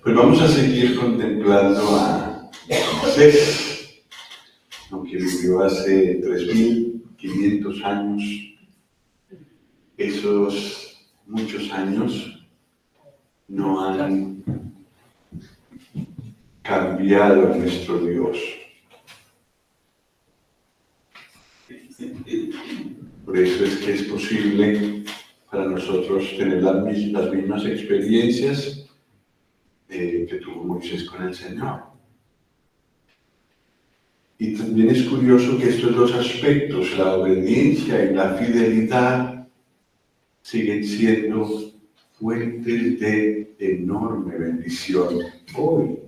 Pues vamos a seguir contemplando a Moisés, aunque vivió hace 3.500 años. Esos muchos años no han cambiado a nuestro Dios. Por eso es que es posible para nosotros tener las mismas experiencias que tuvo Moisés con el Señor. Y también es curioso que estos dos aspectos, la obediencia y la fidelidad, siguen siendo fuentes de enorme bendición hoy.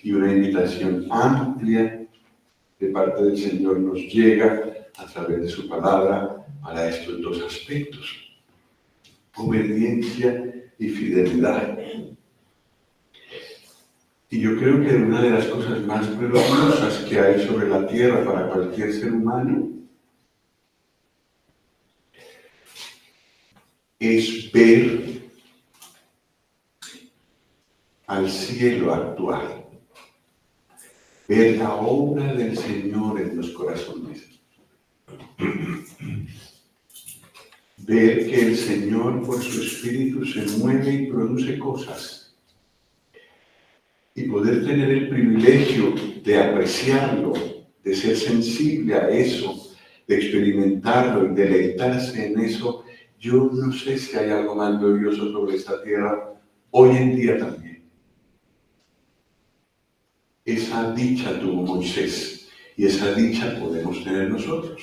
Y una invitación amplia de parte del Señor nos llega a través de su palabra para estos dos aspectos: obediencia y fidelidad. Y yo creo que una de las cosas más gloriosas que hay sobre la tierra para cualquier ser humano es ver al cielo actuar, ver la obra del Señor en los corazones, ver que el Señor por su Espíritu se mueve y produce cosas, y poder tener el privilegio de apreciarlo, de ser sensible a eso, de experimentarlo y deleitarse en eso. Yo no sé si hay algo más glorioso sobre esta tierra hoy en día también. Esa dicha tuvo Moisés y esa dicha podemos tener nosotros.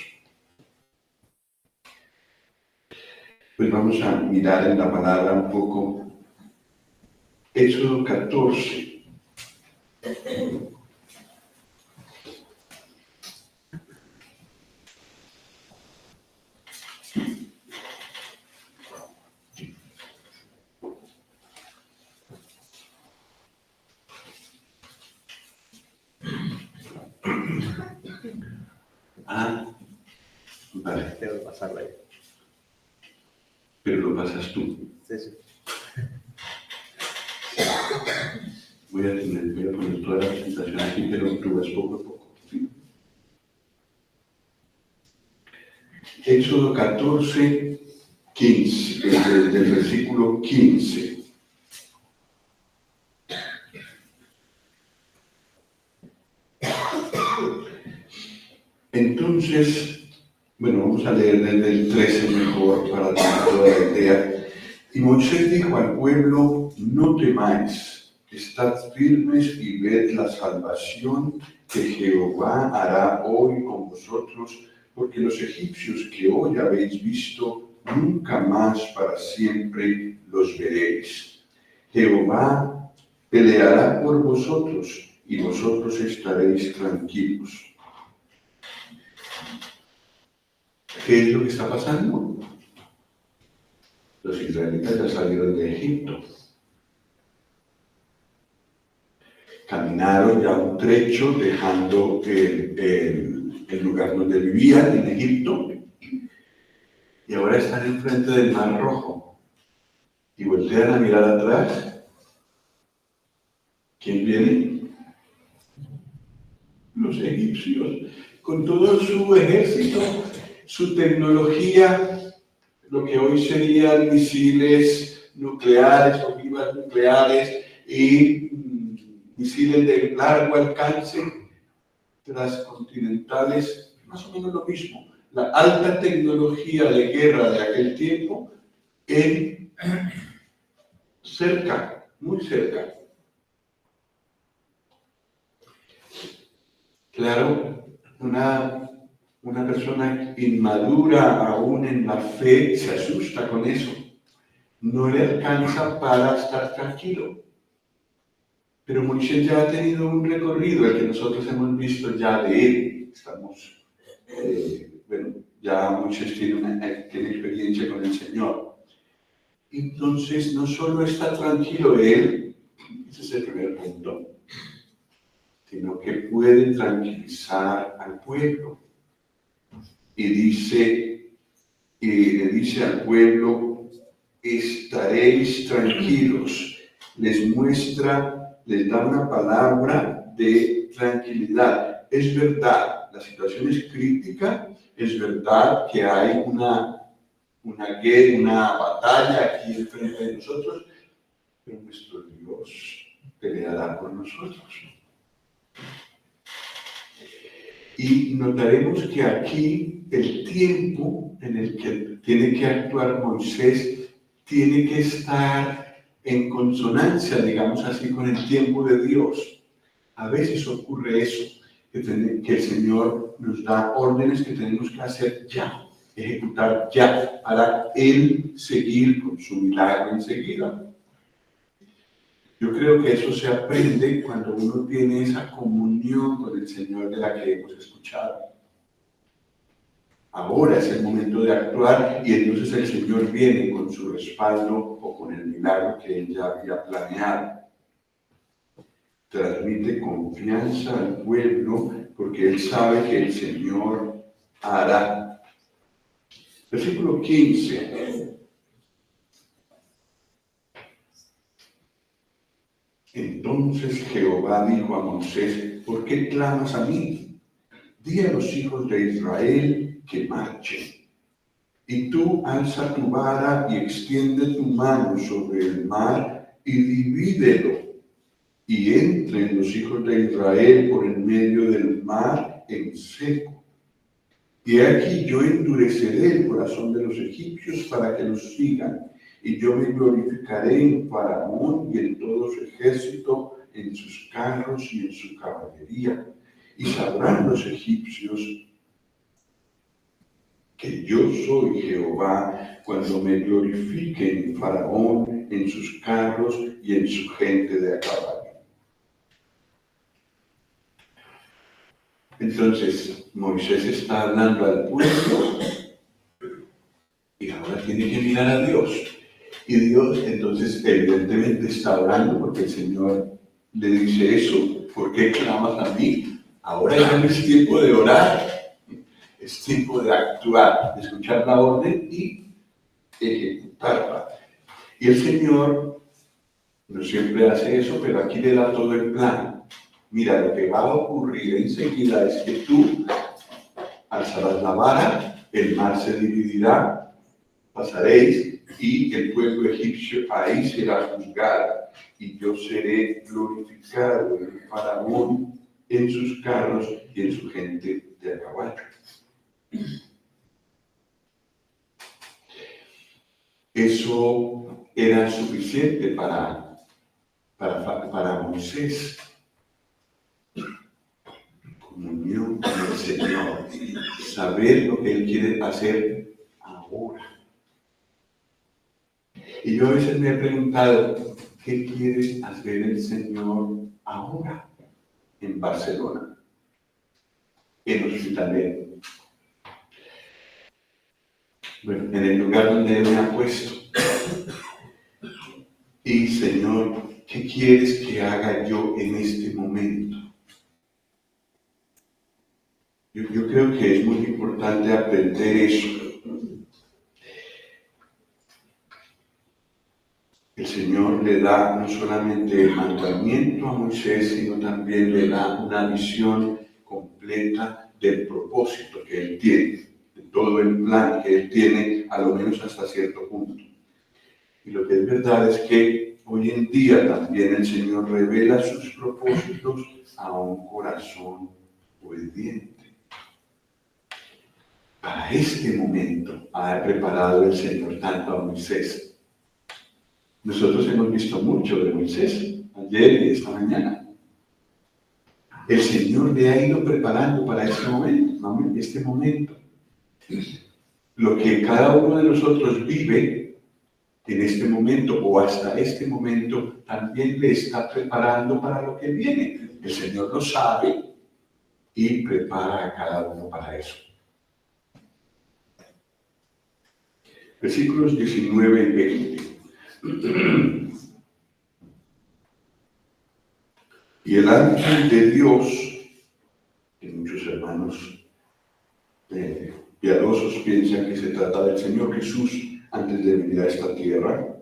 Pues vamos a mirar en la palabra un poco Éxodo 14. Vale. Debo pasarla ahí. Pero lo pasas tú. Sí, sí. Voy a poner toda la presentación aquí, pero tú vas poco a poco. ¿Sí? Éxodo 14, 15, desde el versículo 15. Entonces, bueno, vamos a leer desde el 13 mejor para tener toda la idea. Y Moisés dijo al pueblo: no temáis, estad firmes y ved la salvación que Jehová hará hoy con vosotros, porque los egipcios que hoy habéis visto, nunca más para siempre los veréis. Jehová peleará por vosotros y vosotros estaréis tranquilos. ¿Qué es lo que está pasando? Los israelitas ya salieron de Egipto. Caminaron ya un trecho dejando el lugar donde vivían, en Egipto, y ahora están enfrente del Mar Rojo. Y voltean a mirar atrás. ¿Quién viene? Los egipcios, con todo su ejército, su tecnología, lo que hoy serían misiles nucleares, ojivas nucleares y misiles de largo alcance transcontinentales, más o menos lo mismo. La alta tecnología de guerra de aquel tiempo en cerca, muy cerca. Claro, una persona inmadura aún en la fe se asusta con eso. No le alcanza para estar tranquilo. Pero Moisés ya ha tenido un recorrido, el que nosotros hemos visto ya de él. Estamos, ya Moisés tiene experiencia con el Señor. Entonces, no solo está tranquilo él, ese es el primer punto, sino que puede tranquilizar al pueblo. Y le dice al pueblo: estaréis tranquilos. les muestra, les da una palabra de tranquilidad. Es verdad, la situación es crítica, es verdad que hay una guerra, una batalla aquí enfrente de nosotros, pero nuestro Dios peleará por nosotros. Y notaremos que aquí el tiempo en el que tiene que actuar Moisés tiene que estar en consonancia, digamos así, con el tiempo de Dios. A veces ocurre eso, que el Señor nos da órdenes que tenemos que hacer ya, ejecutar ya, para Él seguir con su milagro enseguida. Yo creo que eso se aprende cuando uno tiene esa comunión con el Señor de la que hemos escuchado. Ahora es el momento de actuar y entonces el Señor viene con su respaldo o con el milagro que Él ya había planeado. Transmite confianza al pueblo porque Él sabe que el Señor hará. Versículo 15. Entonces Jehová dijo a Moisés: ¿por qué clamas a mí? Di a los hijos de Israel que marchen. Y tú alza tu vara y extiende tu mano sobre el mar y divídelo. Y entren los hijos de Israel por en medio del mar en seco. Y aquí yo endureceré el corazón de los egipcios para que los sigan. Y yo me glorificaré en Faraón y en todo su ejército, en sus carros y en su caballería. Y sabrán los egipcios que yo soy Jehová cuando me glorifique en Faraón, en sus carros y en su gente de a caballo. Entonces, Moisés está hablando al pueblo y ahora tiene que mirar a Dios. Y Dios, entonces, evidentemente está orando porque el Señor le dice eso. ¿Por qué clamas a mí? Ahora ya no es tiempo de orar, es tiempo de actuar, de escuchar la orden y ejecutarla. Y el Señor no siempre hace eso, pero aquí le da todo el plan. Mira, lo que va a ocurrir enseguida es que tú alzarás la vara, el mar se dividirá, pasaréis y el pueblo egipcio ahí será juzgado. Y yo seré glorificado en Faraón, en sus carros y en su gente de a caballo. Eso era suficiente para Moisés. Comunión con el Señor, saber lo que Él quiere hacer ahora. Y yo a veces me he preguntado, ¿qué quiere hacer el Señor ahora en Barcelona, en Hospitalet? Bueno, en el lugar donde Él me ha puesto. Y Señor, ¿qué quieres que haga yo en este momento? Yo creo que es muy importante aprender eso. El Señor le da no solamente el mandamiento a Moisés, sino también le da una visión completa del propósito que Él tiene, de todo el plan que Él tiene, a lo menos hasta cierto punto. Y lo que es verdad es que hoy en día también el Señor revela sus propósitos a un corazón obediente. Para este momento ha preparado el Señor tanto a Moisés. Nosotros hemos visto mucho de Moisés ayer y esta mañana. El Señor le ha ido preparando para este momento. Lo que cada uno de nosotros vive en este momento o hasta este momento también le está preparando para lo que viene. El Señor lo sabe y prepara a cada uno para eso. Versículos 19 y 20. Y el ángel de Dios, que muchos hermanos piadosos piensan que se trata del Señor Jesús antes de venir a esta tierra,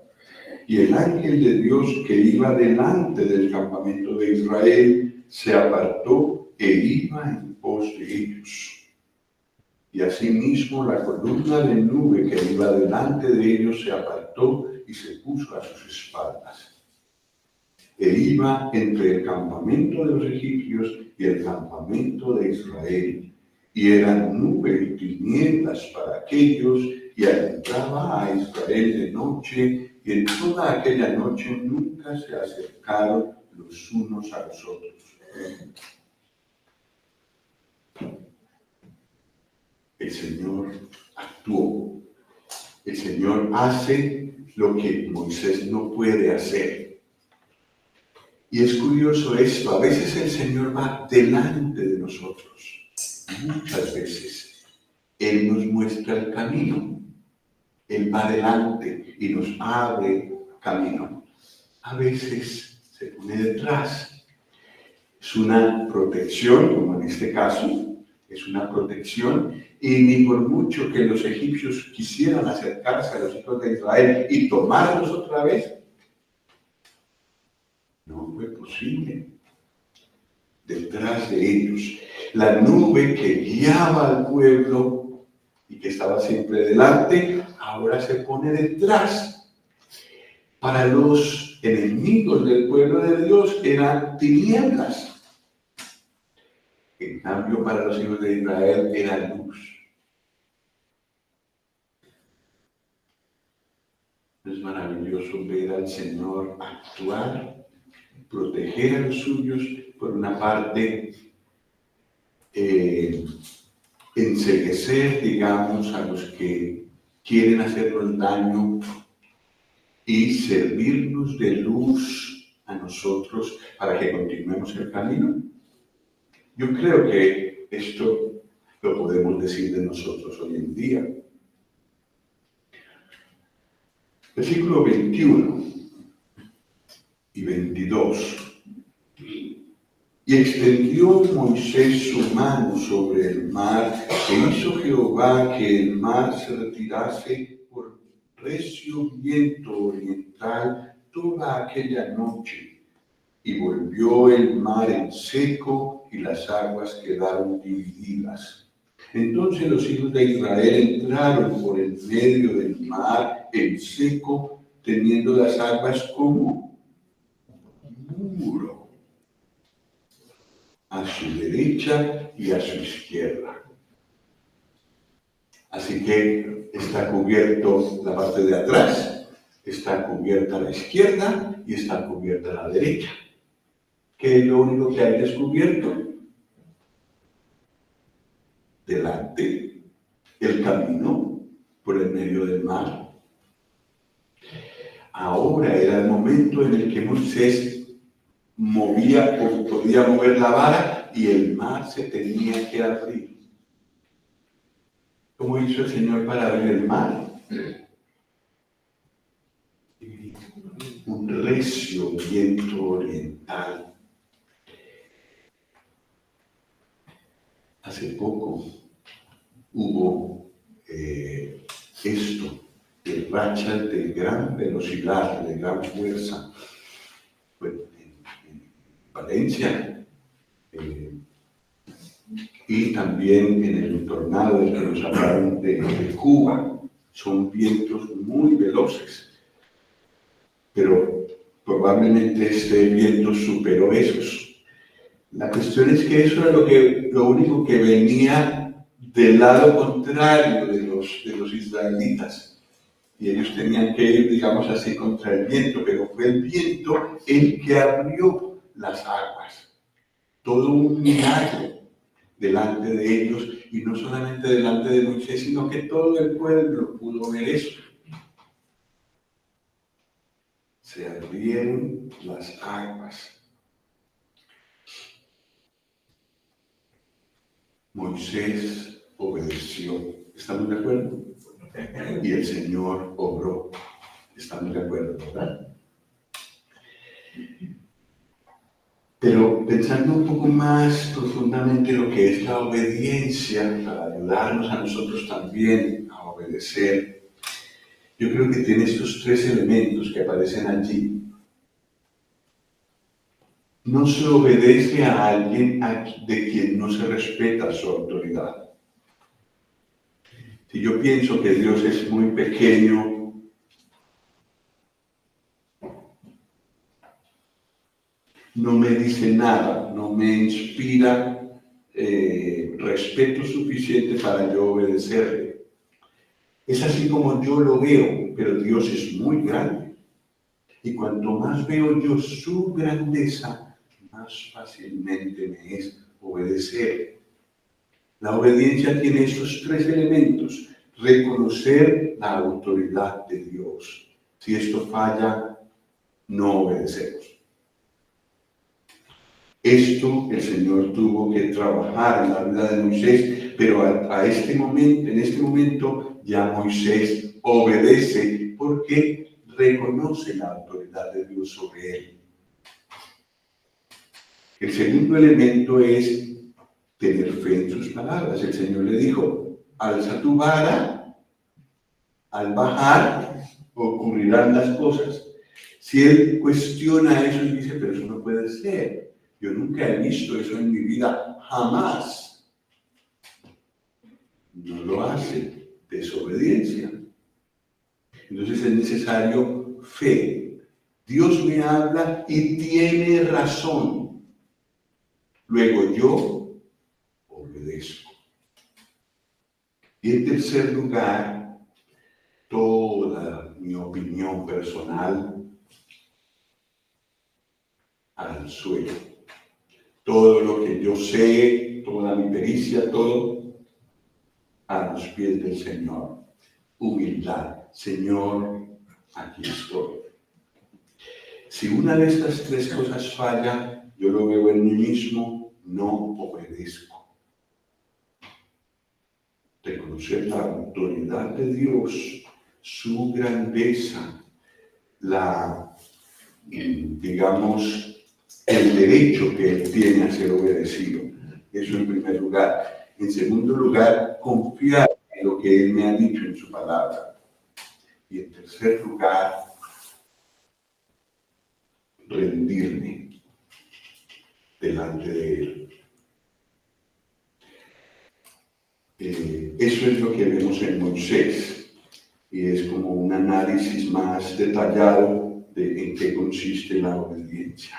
Y el ángel de Dios que iba delante del campamento de Israel se apartó e iba en pos de ellos. Y asimismo la columna de nube que iba delante de ellos se apartó y se puso a sus espaldas. E iba entre el campamento de los egipcios y el campamento de Israel, y era nube y tinieblas para aquellos, y alumbraba a Israel de noche, y en toda aquella noche nunca se acercaron los unos a los otros. El Señor actuó. El Señor hace lo que Moisés no puede hacer. Y es curioso esto, a veces el Señor va delante de nosotros. Muchas veces Él nos muestra el camino. Él va delante y nos abre camino. A veces se pone detrás. Es una protección, como en este caso, es una protección, y ni por mucho que los egipcios quisieran acercarse a los hijos de Israel y tomarlos otra vez, no fue posible. Detrás de ellos, la nube que guiaba al pueblo y que estaba siempre delante, ahora se pone detrás. Para los enemigos del pueblo de Dios eran tinieblas. En cambio, para los hijos de Israel era luz. Es maravilloso ver al Señor actuar, proteger a los suyos, por una parte, enceguecer, digamos, a los que quieren hacernos daño y servirnos de luz a nosotros para que continuemos el camino. Yo creo que esto lo podemos decir de nosotros hoy en día. Versículo 21 y 22. Y extendió Moisés su mano sobre el mar, e hizo Jehová que el mar se retirase por recio viento oriental toda aquella noche, y volvió el mar en seco, y las aguas quedaron divididas. Entonces los hijos de Israel entraron por el medio del mar en seco, teniendo las aguas como muro a su derecha y a su izquierda. Así que está cubierto la parte de atrás, está cubierta a la izquierda y está cubierta a la derecha. ¿Qué es lo único que hay descubierto? Delante, el camino por el medio del mar. Ahora era el momento en el que Moisés podía mover la vara y el mar se tenía que abrir. ¿Cómo hizo el Señor para abrir el mar? Un recio viento oriental. Hace poco hubo esto, de rachas de gran velocidad, de gran fuerza. Bueno, en Valencia, y también en el tornado del que nos hablaron de Cuba. Son vientos muy veloces, pero probablemente este viento superó esos. La cuestión es que eso era lo único que venía del lado contrario de los israelitas, y ellos tenían que ir, digamos así, contra el viento, pero fue el viento el que abrió las aguas. Todo un milagro delante de ellos, y no solamente delante de Moisés, sino que todo el pueblo pudo ver eso. Se abrieron las aguas. Moisés obedeció. ¿Estamos de acuerdo? Y el Señor obró. ¿Estamos de acuerdo, verdad? Pero pensando un poco más profundamente lo que es la obediencia, para ayudarnos a nosotros también a obedecer, Yo creo que tiene estos tres elementos que aparecen allí. No se obedece a alguien de quien no se respeta su autoridad. Si yo pienso que Dios es muy pequeño, no me dice nada, no me inspira respeto suficiente para yo obedecerle. Es así como yo lo veo, pero Dios es muy grande. Y cuanto más veo yo su grandeza, más fácilmente me es obedecer. La obediencia tiene esos tres elementos: reconocer la autoridad de Dios. Si esto falla, no obedecemos. Esto el Señor tuvo que trabajar en la vida de Moisés, pero en este momento ya Moisés obedece porque reconoce la autoridad de Dios sobre él. El segundo elemento es tener fe en sus palabras. El Señor le dijo: alza tu vara, al bajar ocurrirán las cosas. Si él cuestiona eso y dice: pero eso no puede ser, yo nunca he visto eso en mi vida, jamás. No lo hace, desobediencia. Entonces es necesario fe. Dios me habla y tiene razón. Luego yo obedezco. Y en tercer lugar, toda mi opinión personal al suelo. Todo lo que yo sé, toda mi pericia, todo a los pies del Señor. Humildad. Señor, aquí estoy. Si una de estas tres cosas falla, yo lo veo en mí mismo, no obedezco. Reconocer la autoridad de Dios, su grandeza, digamos, el derecho que Él tiene a ser obedecido. Eso en primer lugar. En segundo lugar, confiar en lo que Él me ha dicho en su palabra. Y en tercer lugar, rendirme delante de Él. Eso es lo que vemos en Moisés, y es como un análisis más detallado de en qué consiste la obediencia.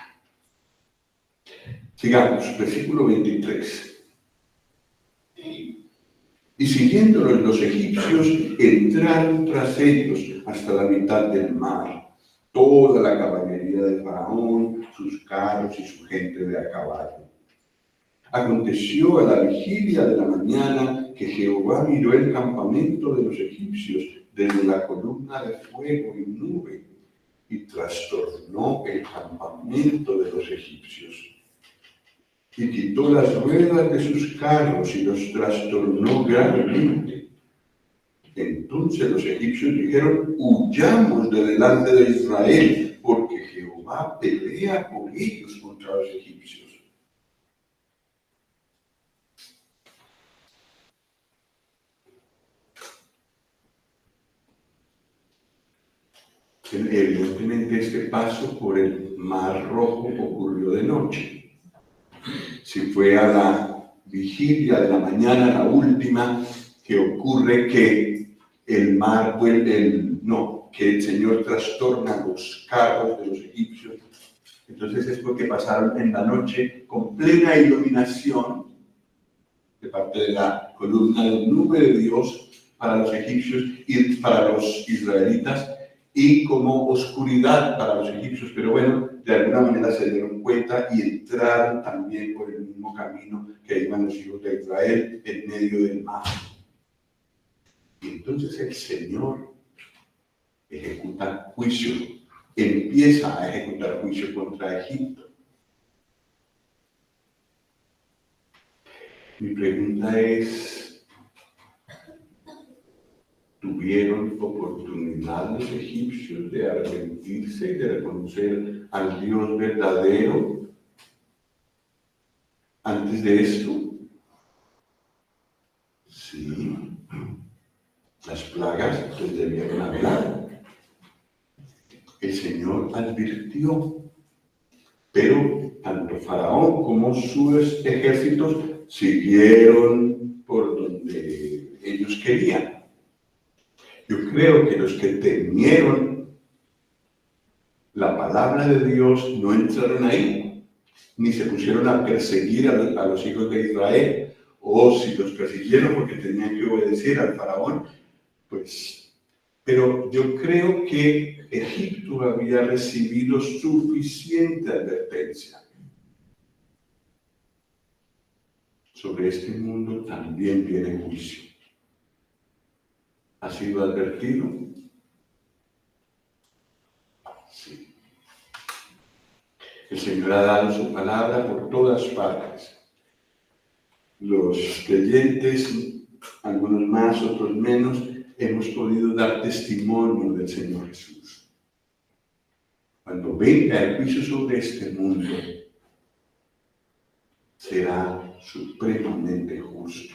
Sigamos, versículo 23. Y siguiéndolos los egipcios, entraron tras ellos hasta la mitad del mar, toda la caballería de Faraón, sus carros y su gente de a caballo. Aconteció a la vigilia de la mañana que Jehová miró el campamento de los egipcios desde la columna de fuego y nube, y trastornó el campamento de los egipcios. Y quitó las ruedas de sus carros y los trastornó gravemente. Entonces los egipcios dijeron: huyamos de delante de Israel, porque Jehová pelea por ellos contra los egipcios. Evidentemente este paso por el Mar Rojo ocurrió de noche. Si fue a la vigilia de la mañana, la última, que ocurre que que el Señor trastorna los carros de los egipcios, entonces es porque pasaron en la noche con plena iluminación de parte de la columna de nube de Dios para los egipcios y para los israelitas, y como oscuridad para los egipcios, pero bueno, de alguna manera se dieron cuenta y entraron también por el mismo camino que iban los hijos de Israel en medio del mar. Y entonces el Señor ejecuta juicio, empieza a ejecutar juicio contra Egipto. Mi pregunta es: ¿tuvieron oportunidad los egipcios de arrepentirse y de reconocer al Dios verdadero antes de esto? Sí. Las plagas pues debieron hablar. El Señor advirtió, pero tanto Faraón como sus ejércitos siguieron por donde ellos querían. Yo creo que los que temieron la palabra de Dios no entraron ahí, ni se pusieron a perseguir a los hijos de Israel, o si los persiguieron porque tenían que obedecer al Faraón, pues. Pero yo creo que Egipto había recibido suficiente advertencia. Sobre este mundo también viene juicio. ¿Ha sido advertido? Sí. El Señor ha dado su palabra por todas partes. Los creyentes, algunos más, otros menos, hemos podido dar testimonio del Señor Jesús. Cuando venga el juicio sobre este mundo, será supremamente justo.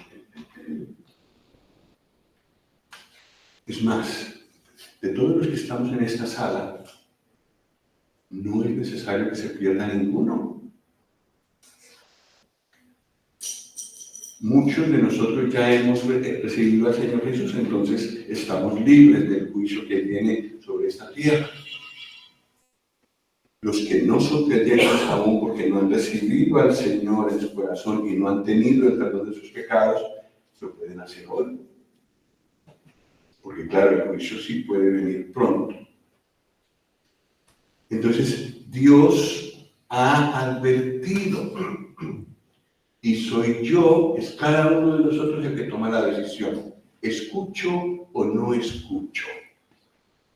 Es más, de todos los que estamos en esta sala, no es necesario que se pierda ninguno. Muchos de nosotros ya hemos recibido al Señor Jesús, entonces estamos libres del juicio que viene sobre esta tierra. Los que no son creyentes aún porque no han recibido al Señor en su corazón y no han tenido el perdón de sus pecados, lo pueden hacer hoy. Porque claro, el juicio sí puede venir pronto. Entonces, Dios ha advertido. Y soy yo, es cada uno de nosotros el que toma la decisión. ¿Escucho o no escucho?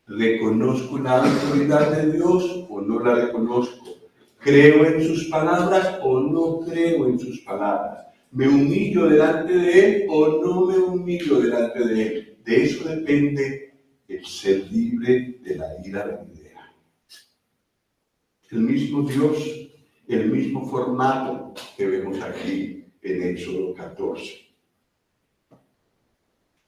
¿Reconozco la autoridad de Dios o no la reconozco? ¿Creo en sus palabras o no creo en sus palabras? ¿Me humillo delante de Él o no me humillo delante de Él? De eso depende el ser libre de la ira venidera. El mismo Dios, el mismo formato que vemos aquí en Éxodo 14.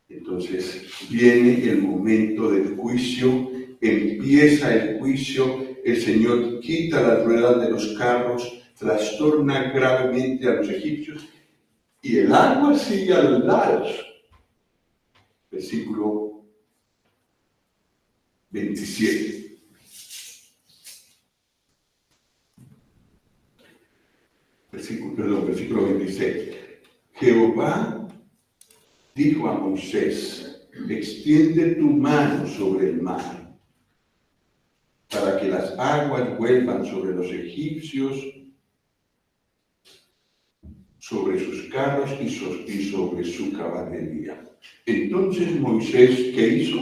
Entonces viene el momento del juicio, empieza el juicio, el Señor quita las ruedas de los carros, trastorna gravemente a los egipcios y el agua sigue a los lados. Versículo 27. Versículo 26. Jehová dijo a Moisés: extiende tu mano sobre el mar, para que las aguas vuelvan sobre los egipcios, sobre sus carros y sobre su caballería. Entonces Moisés, ¿qué hizo?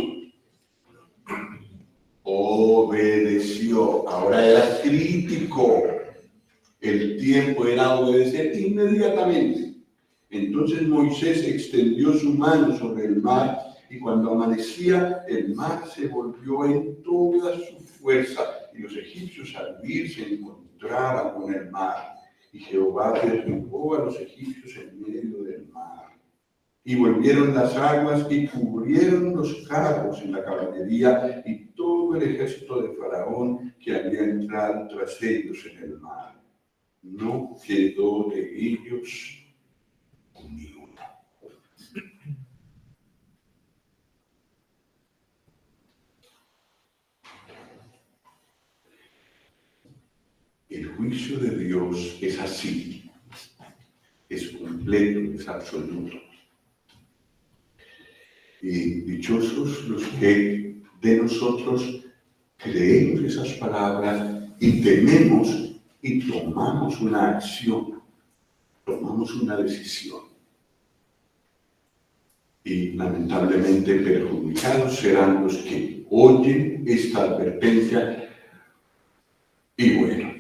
Obedeció. Ahora era crítico. El tiempo era obedecer inmediatamente. Entonces Moisés extendió su mano sobre el mar y cuando amanecía el mar se volvió en toda su fuerza y los egipcios al vir se encontraban con el mar. Y Jehová derribó a los egipcios en medio del mar. Y volvieron las aguas y cubrieron los carros en la caballería y todo el ejército de Faraón que había entrado tras ellos en el mar. No quedó de ellos ni uno. El juicio de Dios es así, es completo, es absoluto. Y dichosos los que de nosotros creemos esas palabras y tememos y tomamos una acción, tomamos una decisión. Y lamentablemente perjudicados serán los que oyen esta advertencia y bueno,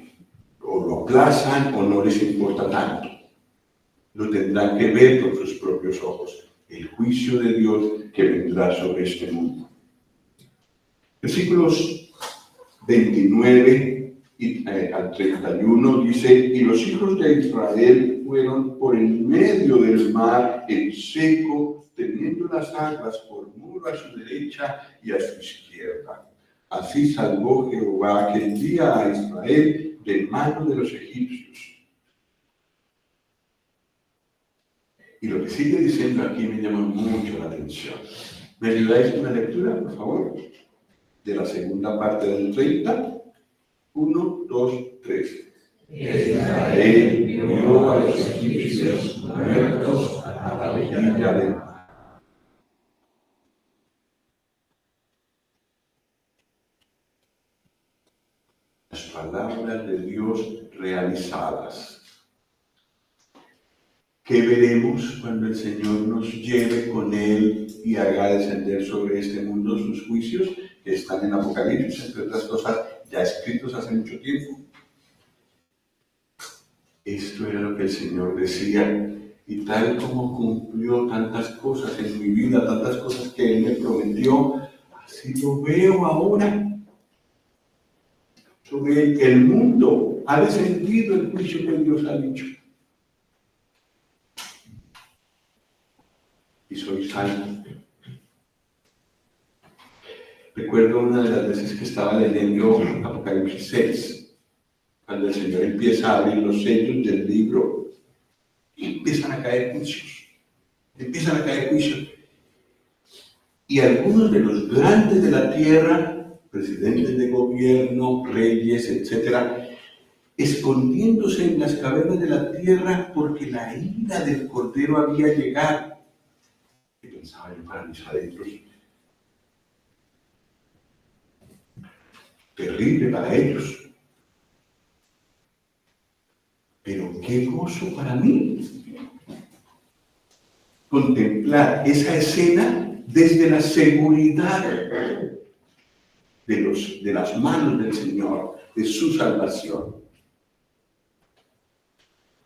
o lo aplazan o no les importa tanto. Lo tendrán que ver con sus propios ojos, el juicio de Dios que vendrá sobre este mundo. Versículos 29 al 31 dice: y los hijos de Israel fueron por en medio del mar en seco, teniendo las aguas por muro a su derecha y a su izquierda. Así salvó Jehová aquel día a Israel de mano de los egipcios. Y lo que sigue diciendo aquí me llama mucho la atención. ¿Me ayudáis con la lectura, por favor? De la segunda parte del 30. 1, 2, 3. Israel vio a los egipcios muertos a la orilla del mar. Las palabras de Dios realizadas. ¿Qué veremos cuando el Señor nos lleve con Él y haga descender sobre este mundo sus juicios que están en Apocalipsis, entre otras cosas, ya escritos hace mucho tiempo? Esto era lo que el Señor decía, y tal como cumplió tantas cosas en mi vida, tantas cosas que Él me prometió, así lo veo ahora. Sobre el mundo ha descendido el juicio que Dios ha dicho. Y soy salvo. Recuerdo una de las veces que estaba leyendo Apocalipsis 6, cuando el Señor empieza a abrir los sellos del libro y empiezan a caer juicios. Y algunos de los grandes de la tierra, presidentes de gobierno, reyes, etcétera, escondiéndose en las cavernas de la tierra porque la ira del Cordero había llegado. Y pensaba yo para mis adentros, terrible para ellos, pero qué gozo para mí contemplar esa escena desde la seguridad de las manos del Señor, de su salvación.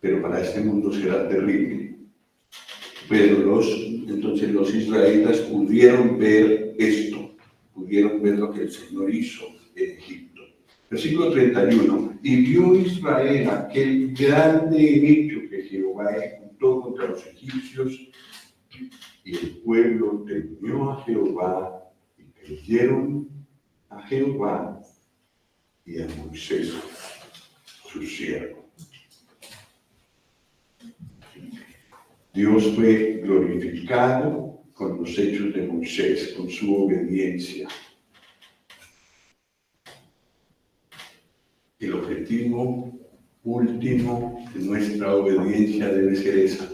Pero para este mundo será terrible. Pero entonces los israelitas pudieron ver esto, pudieron ver lo que el Señor hizo en Egipto. Versículo 31. Y vio Israel aquel grande hecho que Jehová ejecutó contra los egipcios, y el pueblo temió a Jehová y creyeron a Jehová y a Moisés, su siervo. Dios fue glorificado con los hechos de Moisés, con su obediencia. El objetivo último de nuestra obediencia debe ser esa.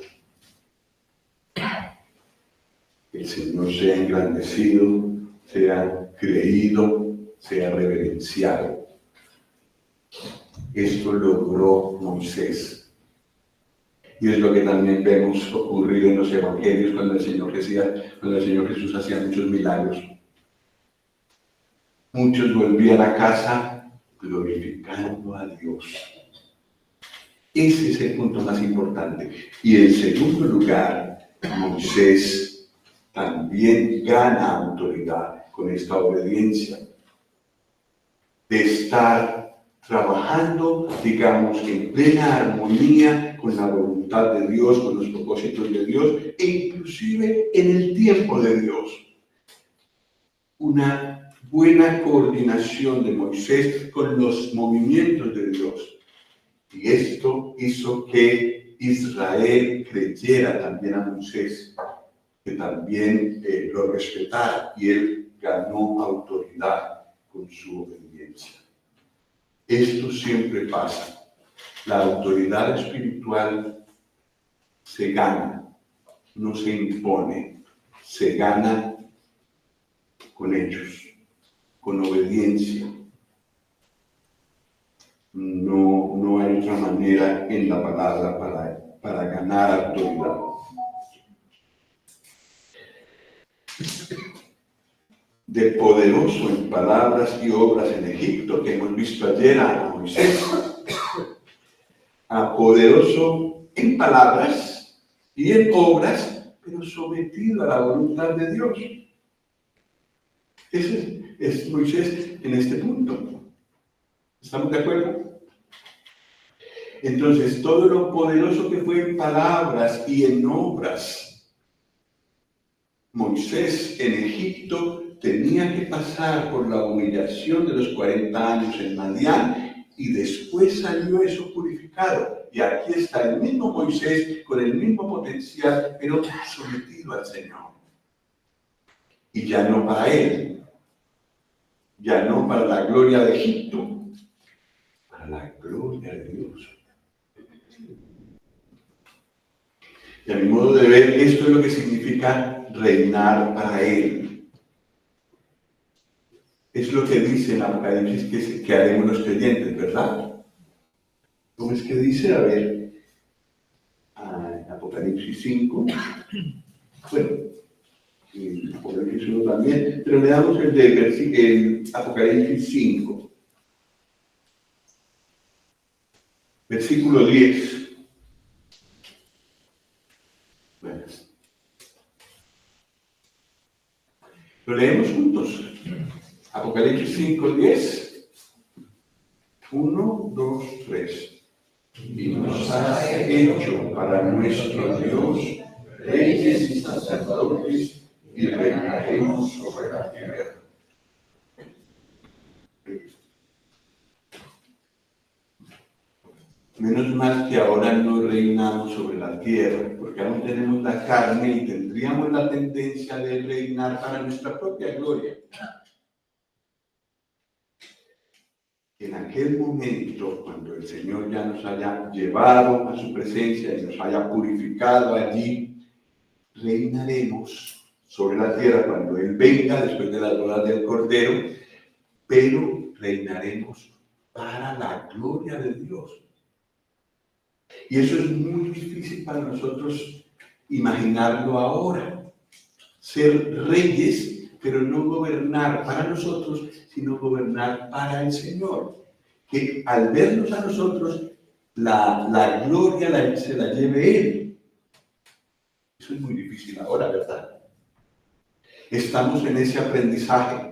Que el Señor sea engrandecido, sea creído, sea reverenciado. Esto logró Moisés. Y es lo que también vemos ocurrir en los evangelios cuando el Señor Jesús hacía muchos milagros. Muchos volvían a casa glorificando a Dios. Ese es el punto más importante. Y en segundo lugar, Moisés también gana autoridad con esta obediencia. De estar trabajando, digamos, en plena armonía con la voluntad de Dios, con los propósitos de Dios, e inclusive en el tiempo de Dios. Una buena coordinación de Moisés con los movimientos de Dios. Y esto hizo que Israel creyera también a Moisés, que también lo respetara, y él ganó autoridad con su obediencia. Esto siempre pasa. La autoridad espiritual se gana, no se impone, se gana con hechos, con obediencia. No hay otra manera en la palabra para ganar autoridad. De poderoso en palabras y obras en Egipto, que hemos visto ayer a Moisés, a poderoso en palabras y en obras, pero sometido a la voluntad de Dios. Ese es Moisés en este punto. ¿Estamos de acuerdo? Entonces, todo lo poderoso que fue en palabras y en obras, Moisés en Egipto tenía que pasar por la humillación de los 40 años en Madián y después salió eso purificado. Y aquí está el mismo Moisés con el mismo potencial, pero sometido al Señor. Y ya no para él, ya no para la gloria de Egipto, para la gloria de Dios. Y a mi modo de ver, esto es lo que significa reinar para Él. Es lo que dice en Apocalipsis que haremos los creyentes, ¿verdad? ¿Cómo es que dice? A ver, Apocalipsis 5. Bueno, en Apocalipsis 1 también, pero le damos el de Apocalipsis 5. Versículo 10. Bueno, lo leemos juntos. Apocalipsis 5, 10. 1, 2, 3. Y nos has hecho para nuestro Dios reyes y sacerdotes y reinaremos sobre la tierra. Menos mal que ahora no reinamos sobre la tierra, porque aún tenemos la carne y tendríamos la tendencia de reinar para nuestra propia gloria. En aquel momento, cuando el Señor ya nos haya llevado a su presencia y nos haya purificado allí, reinaremos sobre la tierra cuando Él venga después de las bodas del Cordero, pero reinaremos para la gloria de Dios. Y eso es muy difícil para nosotros imaginarlo ahora. Ser reyes, pero no gobernar para nosotros, sino gobernar para el Señor. Que al vernos a nosotros, la gloria se la lleve Él. Eso es muy difícil ahora, ¿verdad? Estamos en ese aprendizaje.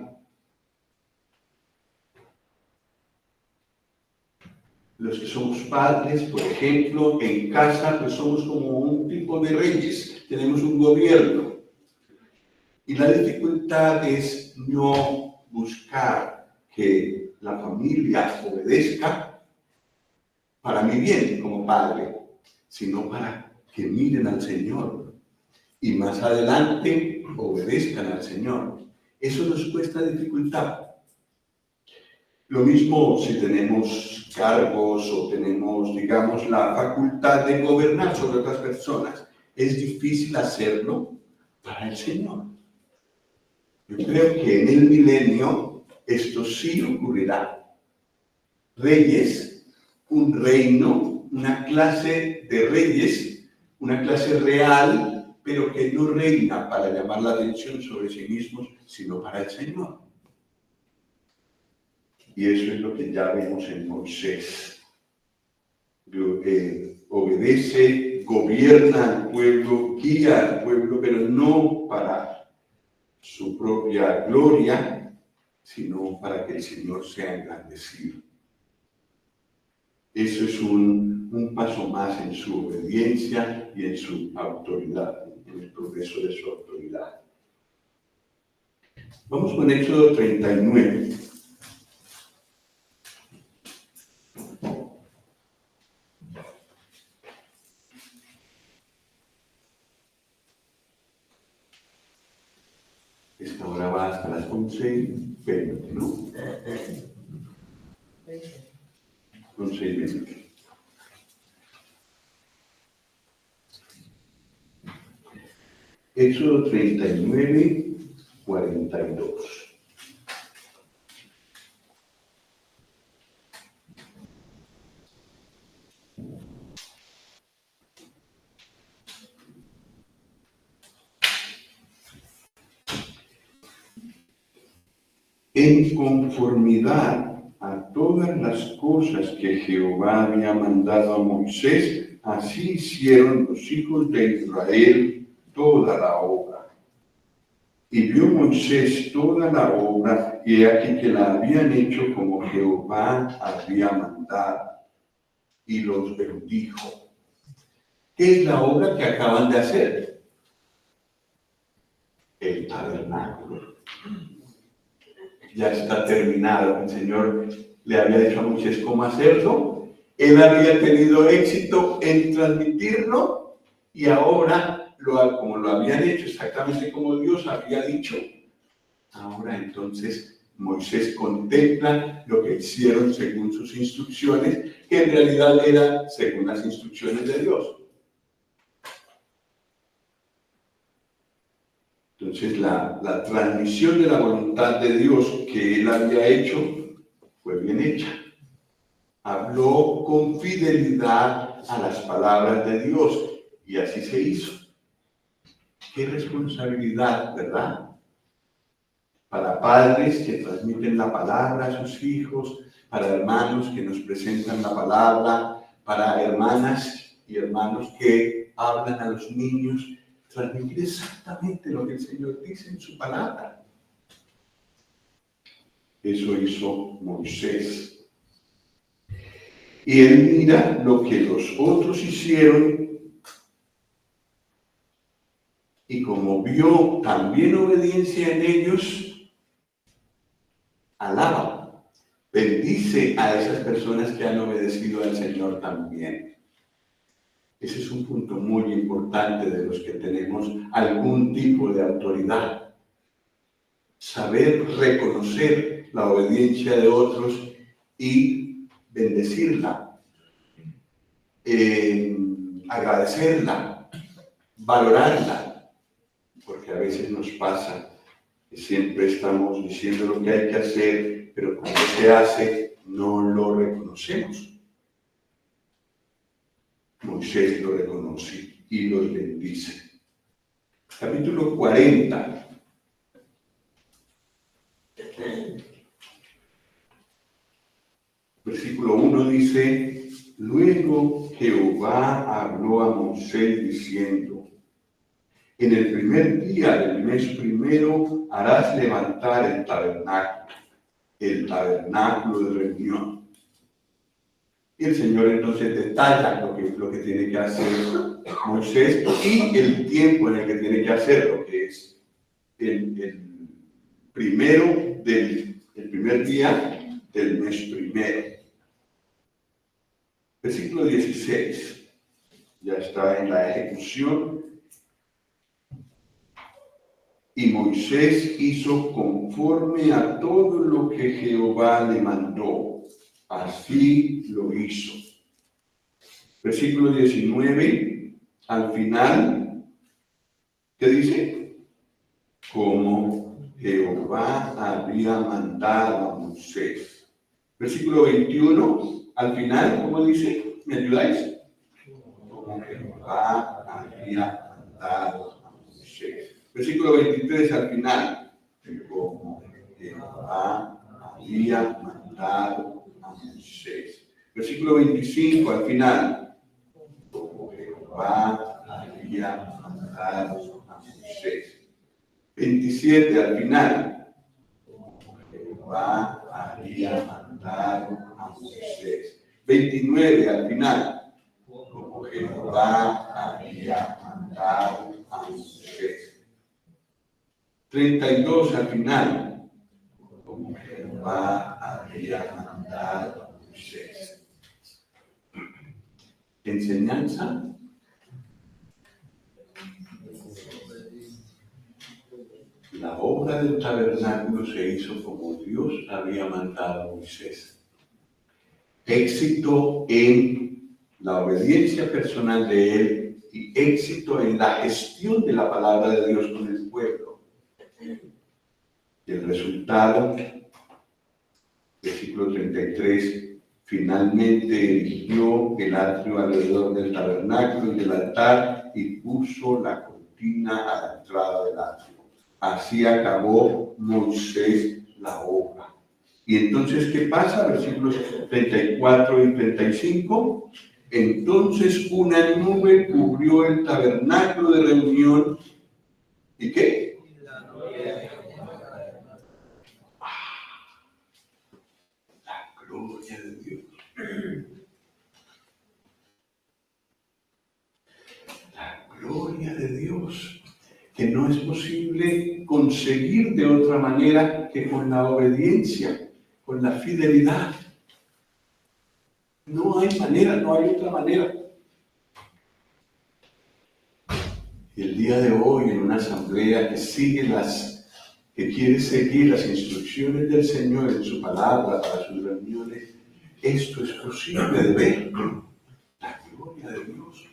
Los que somos padres, por ejemplo, en casa, pues somos como un tipo de reyes. Tenemos un gobierno. Y la dificultad es no buscar que la familia obedezca para mi bien como padre, sino para que miren al Señor y más adelante obedezcan al Señor. Eso nos cuesta dificultad. Lo mismo si tenemos cargos o tenemos, digamos, la facultad de gobernar sobre otras personas. Es difícil hacerlo para el Señor. Yo creo que en el milenio esto sí ocurrirá. Reyes, un reino, una clase de reyes, una clase real, pero que no reina para llamar la atención sobre sí mismos, sino para el Señor. Y eso es lo que ya vemos en Moisés. Obedece, gobierna al pueblo, guía al pueblo, pero no para su propia gloria, sino para que el Señor sea engrandecido. Eso es un paso más en su obediencia y en su autoridad, en el progreso de su autoridad. Vamos con Éxodo 39. Esta hora va hasta las 11:20, ¿no? 11:20. Éxodo 39, 42. En conformidad a todas las cosas que Jehová había mandado a Moisés, así hicieron los hijos de Israel toda la obra. Y vio Moisés toda la obra, y he aquí que la habían hecho como Jehová había mandado, y los bendijo. ¿Qué es la obra que acaban de hacer? el tabernáculo. Ya está terminado. El Señor le había dicho a Moisés cómo hacerlo. Él había tenido éxito en transmitirlo y ahora, como lo habían hecho exactamente como Dios había dicho, ahora entonces Moisés contempla lo que hicieron según sus instrucciones, que en realidad era según las instrucciones de Dios. Entonces la transmisión de la voluntad de Dios que él había hecho fue bien hecha. Habló con fidelidad a las palabras de Dios y así se hizo. Qué responsabilidad, ¿verdad? Para padres que transmiten la palabra a sus hijos, para hermanos que nos presentan la palabra, para hermanas y hermanos que hablan a los niños, transmitir exactamente lo que el Señor dice en su palabra. Eso hizo Moisés. Y él mira lo que los otros hicieron y como vio también obediencia en ellos, alaba, bendice a esas personas que han obedecido al Señor también. Ese es un punto muy importante de los que tenemos algún tipo de autoridad. Saber reconocer la obediencia de otros y bendecirla, agradecerla, valorarla, porque a veces nos pasa que siempre estamos diciendo lo que hay que hacer, pero cuando se hace no lo reconocemos. Moisés lo reconoce y los bendice. Capítulo 40. Versículo 1 dice: Luego Jehová habló a Moisés diciendo: En el primer día del mes primero harás levantar el tabernáculo de reunión. Y el Señor entonces detalla lo que tiene que hacer Moisés y el tiempo en el que tiene que hacerlo, que es el primer día del mes primero. Versículo 16, ya está en la ejecución. Y Moisés hizo conforme a todo lo que Jehová le mandó. Así lo hizo. Versículo 19, al final, ¿qué dice? Como Jehová había mandado a Moisés. Versículo 21, al final, ¿cómo dice? ¿Me ayudáis? Como Jehová había mandado a Moisés. Versículo 23 al final, como Jehová había mandado a Moisés. Versículo 25 al final, como Jehová había mandado a Moisés. 27 al final, como Jehová había mandado a Moisés. 29 al final, como Jehová había mandado a Moisés. 32 al final, como Jehová había mandado a Moisés. Enseñanza. La obra del tabernáculo se hizo como Dios había mandado a Moisés. Éxito en la obediencia personal de él y éxito en la gestión de la palabra de Dios con el pueblo. Y el resultado, versículo 33, finalmente erigió el atrio alrededor del tabernáculo y del altar y puso la cortina a la entrada del atrio. Así acabó Moisés la obra. Y entonces, ¿qué pasa? Versículos 34 y 35. Entonces una nube cubrió el tabernáculo de reunión. ¿Y qué? La gloria de Dios. La gloria de Dios. que no es posible conseguir de otra manera que con la obediencia, con la fidelidad. No hay manera, no hay otra manera. El día de hoy, en una asamblea que quiere seguir las instrucciones del Señor en su palabra para sus reuniones, esto es posible de ver. La gloria de Dios.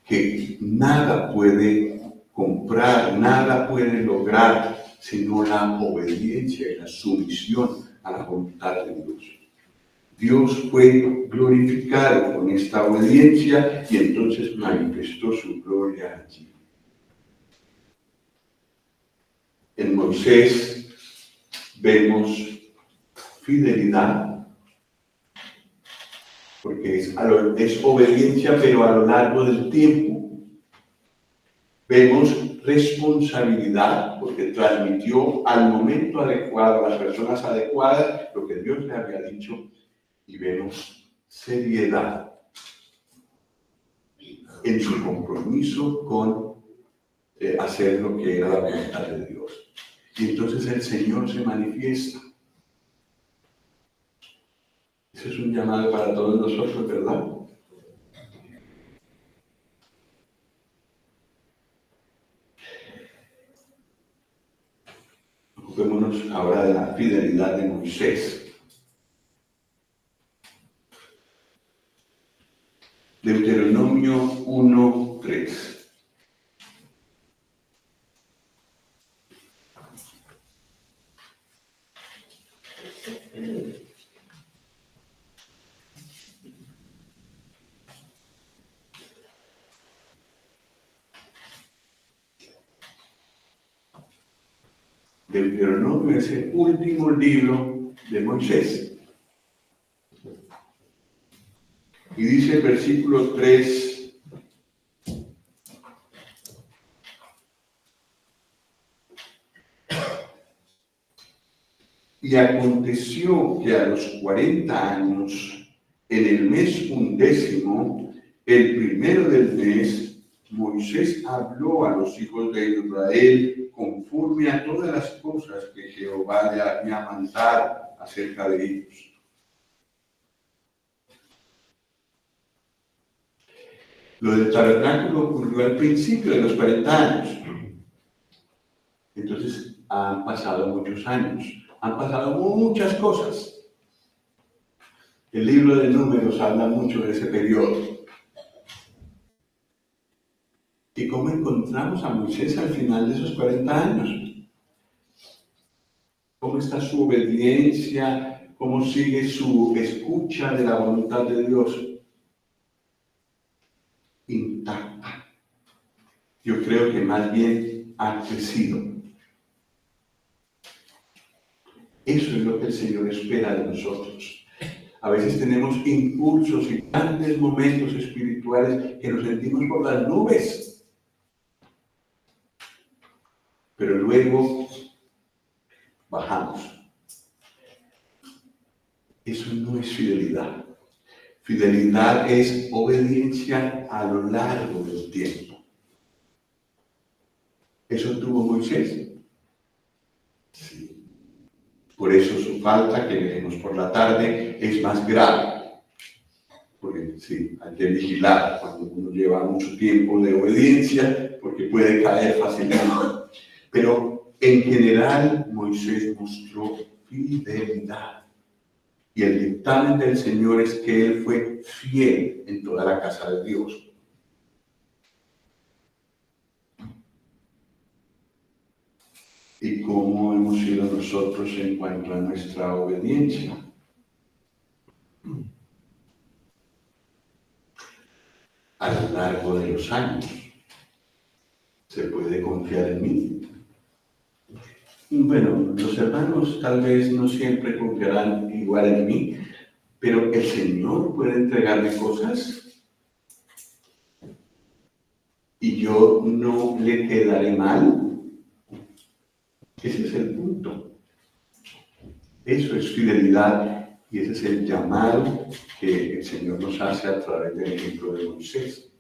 Que nada puede comprar, nada puede lograr, sino la obediencia y la sumisión a la voluntad de Dios. Dios fue glorificado con esta obediencia y entonces manifestó su gloria allí. En Moisés vemos fidelidad, porque es obediencia, pero a lo largo del tiempo. Vemos responsabilidad, porque transmitió al momento adecuado, a las personas adecuadas, lo que Dios le había dicho. Y vemos seriedad en su compromiso con hacer lo que era la voluntad de Dios. Y entonces el Señor se manifiesta. Ese es un llamado para todos nosotros, ¿verdad? Ocupémonos ahora de la fidelidad de Moisés. Deuteronomio 1:3. Deuteronomio es el último libro de Moisés. Y dice el versículo 3, y aconteció que a los 40 años, en el mes 11, el primero del mes, Moisés habló a los hijos de Israel conforme a todas las cosas que Jehová le había mandado acerca de ellos. Lo del tabernáculo ocurrió al principio de los 40 años. Entonces han pasado muchos años, han pasado muchas cosas. El libro de Números habla mucho de ese periodo. ¿Y cómo encontramos a Moisés al final de esos 40 años? ¿Cómo está su obediencia? ¿Cómo sigue su escucha de la voluntad de Dios? Intacta. Yo creo que más bien ha crecido. Eso es lo que el Señor espera de nosotros. A veces tenemos impulsos y grandes momentos espirituales que nos sentimos por las nubes. Pero luego bajamos. Eso no es fidelidad. Fidelidad es obediencia a lo largo del tiempo. ¿Eso tuvo Moisés? Sí. Por eso su falta, que veremos por la tarde, es más grave. Porque sí, hay que vigilar cuando uno lleva mucho tiempo de obediencia, porque puede caer fácilmente. Pero en general, Moisés mostró fidelidad. Y el dictamen del Señor es que él fue fiel en toda la casa de Dios. ¿Y cómo hemos sido nosotros en cuanto a nuestra obediencia? A lo largo de los años. ¿Se puede confiar en mí? Bueno, los hermanos tal vez no siempre confiarán igual en mí, pero el Señor puede entregarme cosas y yo no le quedaré mal. Ese es el punto. Eso es fidelidad y ese es el llamado que el Señor nos hace a través del ejemplo de Moisés.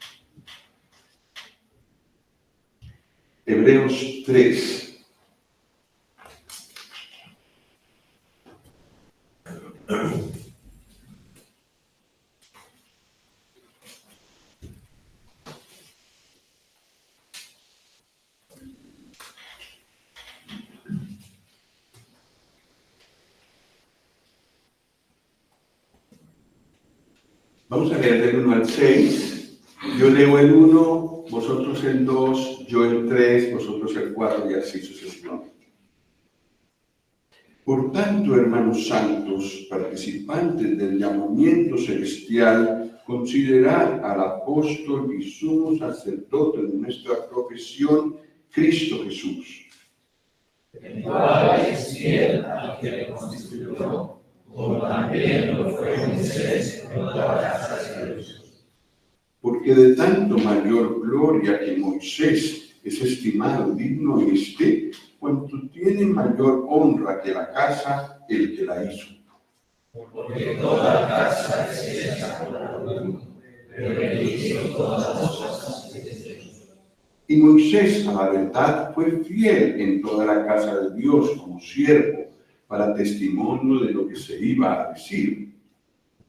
Hebreos 3. Vamos a leer del 1 al 6. Yo leo el 1, vosotros el 2, yo el 3, vosotros el 4 y así sucesivamente. Por tanto, hermanos santos, participantes del llamamiento celestial, considerad al apóstol y sumo sacerdote de nuestra profesión, Cristo Jesús. El cual es fiel al que le constituyó, como también lo fue Moisés en toda la casa de Dios. Porque de tanto mayor gloria que Moisés es estimado digno cuanto tiene mayor honra que la casa el que la hizo. Porque toda la casa es hecha por uno, pero él hizo todas las cosas desde Dios. Y Moisés, a la verdad, fue fiel en toda la casa de Dios como siervo, para testimonio de lo que se iba a decir.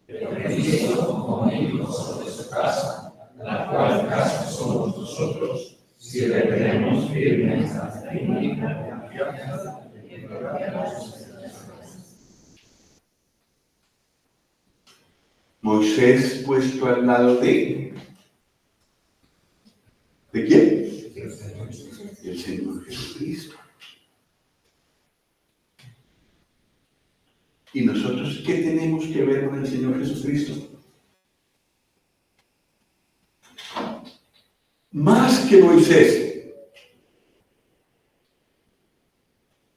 Pero Cristo como hijo sobre su casa, la cual casa somos nosotros, si retenemos firmes hasta el fin. Moisés puesto al lado de quién? El Señor Jesucristo. ¿Y nosotros qué tenemos que ver con el Señor Jesucristo? Más que Moisés.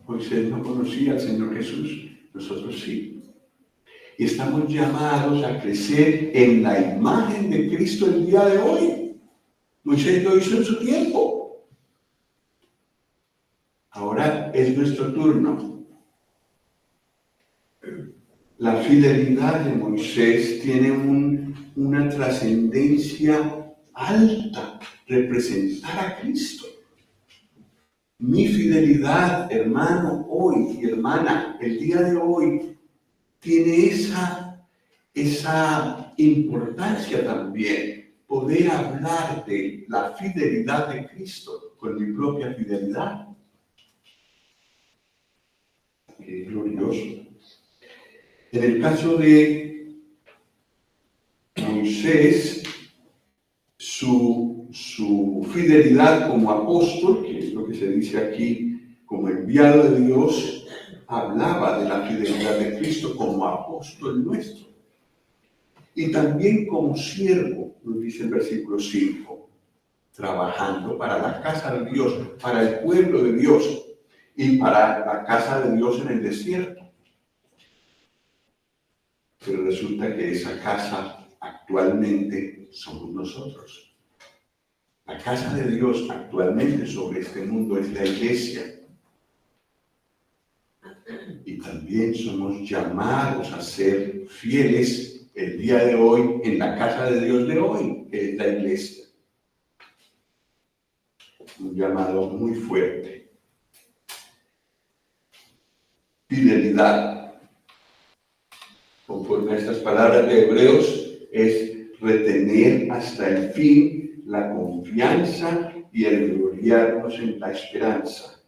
Moisés no conocía al Señor Jesús, nosotros sí. Y estamos llamados a crecer en la imagen de Cristo el día de hoy. Moisés lo hizo en su tiempo. Ahora es nuestro turno. La fidelidad de Moisés tiene una trascendencia alta, representar a Cristo. Mi fidelidad, hermano, hoy y hermana, el día de hoy, tiene esa importancia también, poder hablar de la fidelidad de Cristo con mi propia fidelidad. Qué glorioso. En el caso de Moisés, su fidelidad como apóstol, que es lo que se dice aquí, como enviado de Dios, hablaba de la fidelidad de Cristo como apóstol nuestro. Y también como siervo, nos dice el versículo 5, trabajando para la casa de Dios, para el pueblo de Dios y para la casa de Dios en el desierto. Pero resulta que esa casa actualmente somos nosotros. La casa de Dios actualmente sobre este mundo es la iglesia. Y también somos llamados a ser fieles el día de hoy en la casa de Dios de hoy, que es la iglesia. Un llamado muy fuerte. Fidelidad. Conforme a estas palabras de Hebreos, es retener hasta el fin la confianza y el gloriarnos en la esperanza.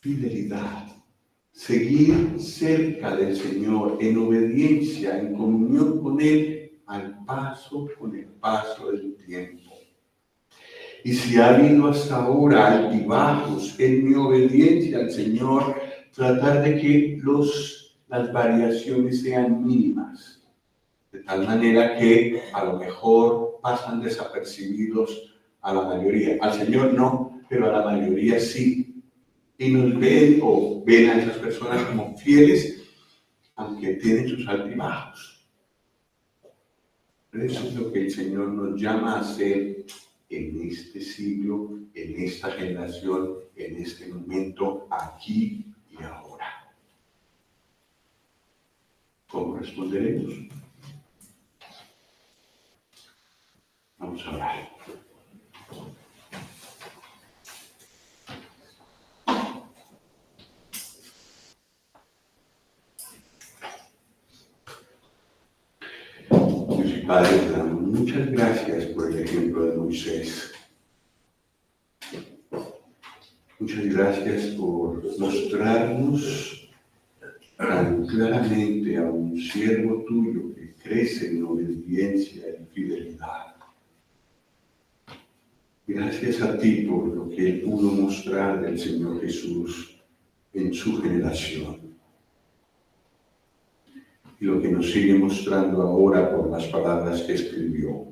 Fidelidad. Seguir cerca del Señor, en obediencia, en comunión con Él, con el paso del tiempo. Y si ha habido hasta ahora altibajos en mi obediencia al Señor, tratar de que las variaciones sean mínimas, de tal manera que a lo mejor pasan desapercibidos a la mayoría. Al Señor no, pero a la mayoría sí. Y nos ven o ven a esas personas como fieles, aunque tienen sus altibajos. Eso es lo que el Señor nos llama a hacer en este siglo, en esta generación, en este momento, aquí y ahora. ¿Cómo responderemos? Vamos a orar. Padre, te damos muchas gracias por el ejemplo de Moisés. Muchas gracias por mostrarnos tan claramente a un siervo tuyo que crece en obediencia y fidelidad. Gracias a ti por lo que él pudo mostrar del Señor Jesús en su generación. Y lo que nos sigue mostrando ahora por las palabras que escribió.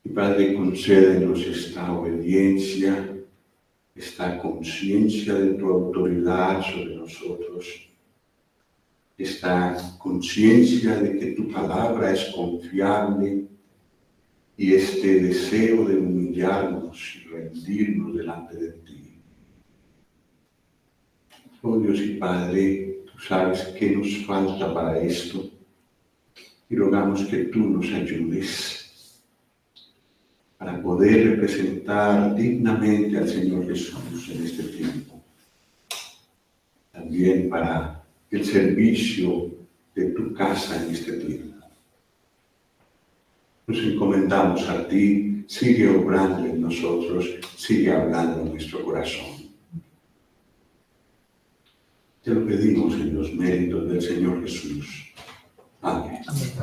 Y Padre, concédenos esta obediencia, esta conciencia de tu autoridad sobre nosotros, esta conciencia de que tu palabra es confiable y este deseo de humillarnos y rendirnos delante de ti. Oh Dios y Padre, tú sabes qué nos falta para esto y rogamos que tú nos ayudes para poder representar dignamente al Señor Jesús en este tiempo. También para el servicio de tu casa en este tiempo. Nos encomendamos a ti, sigue obrando en nosotros, sigue hablando en nuestro corazón. Te lo pedimos en los méritos del Señor Jesús. Amén.